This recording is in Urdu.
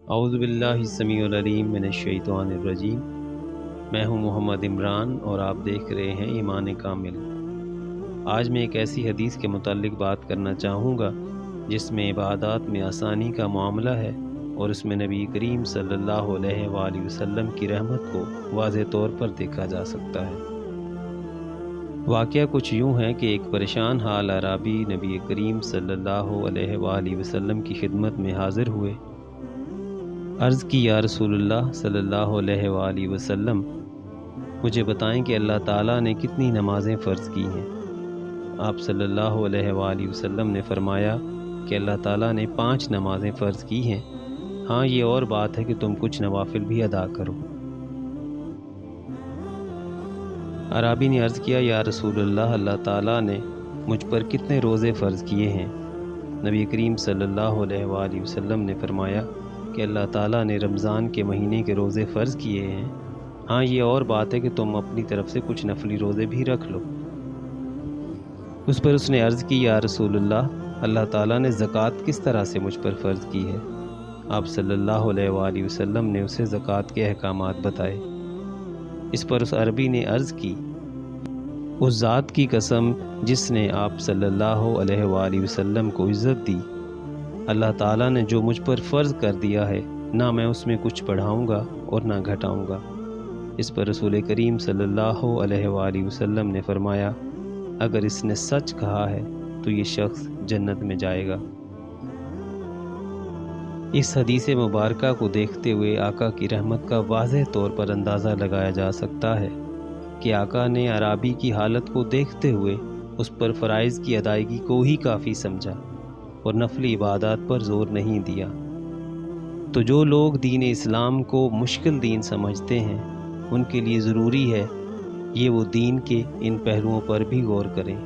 اعوذ باللہ السمیع العلیم من الشیطان الرجیم۔ میں ہوں محمد عمران اور آپ دیکھ رہے ہیں ایمان کامل۔ آج میں ایک ایسی حدیث کے متعلق بات کرنا چاہوں گا جس میں عبادات میں آسانی کا معاملہ ہے اور اس میں نبی کریم صلی اللہ علیہ وآلہ وسلم کی رحمت کو واضح طور پر دیکھا جا سکتا ہے۔ واقعہ کچھ یوں ہے کہ ایک پریشان حال اعرابی نبی کریم صلی اللہ علیہ وآلہ وسلم کی خدمت میں حاضر ہوئے۔ عرض کی یا رسول اللہ صلی اللہ علیہ وآلہ وسلم، مجھے بتائیں کہ اللہ تعالیٰ نے کتنی نمازیں فرض کی ہیں؟ آپ صلی اللہ علیہ وآلہ وسلم نے فرمایا کہ اللہ تعالیٰ نے 5 نمازیں فرض کی ہیں، ہاں یہ اور بات ہے کہ تم کچھ نوافل بھی ادا کرو۔ اعرابی نے عرض کیا یا رسول اللہ، اللہ تعالیٰ نے مجھ پر کتنے روزے فرض کیے ہیں؟ نبی کریم صلی اللہ علیہ وآلہ وسلم نے فرمایا کہ اللہ تعالیٰ نے رمضان کے مہینے کے روزے فرض کیے ہیں، ہاں یہ اور بات ہے کہ تم اپنی طرف سے کچھ نفلی روزے بھی رکھ لو۔ اس پر اس نے عرض کی یا رسول اللہ، اللہ تعالیٰ نے زکوٰۃ کس طرح سے مجھ پر فرض کی ہے؟ آپ صلی اللہ علیہ وآلہ وسلم نے اسے زکوٰۃ کے احکامات بتائے۔ اس پر اس عربی نے عرض کی، اس ذات کی قسم جس نے آپ صلی اللہ علیہ وآلہ وسلم کو عزت دی، اللہ تعالیٰ نے جو مجھ پر فرض کر دیا ہے نہ میں اس میں کچھ بڑھاؤں گا اور نہ گھٹاؤں گا۔ اس پر رسول کریم صلی اللہ علیہ وآلہ وسلم نے فرمایا، اگر اس نے سچ کہا ہے تو یہ شخص جنت میں جائے گا۔ اس حدیث مبارکہ کو دیکھتے ہوئے آقا کی رحمت کا واضح طور پر اندازہ لگایا جا سکتا ہے کہ آقا نے اعرابی کی حالت کو دیکھتے ہوئے اس پر فرائض کی ادائیگی کو ہی کافی سمجھا اور نفلی عبادات پر زور نہیں دیا۔ تو جو لوگ دین اسلام کو مشکل دین سمجھتے ہیں ان کے لیے ضروری ہے یہ وہ دین کے ان پہلوؤں پر بھی غور کریں۔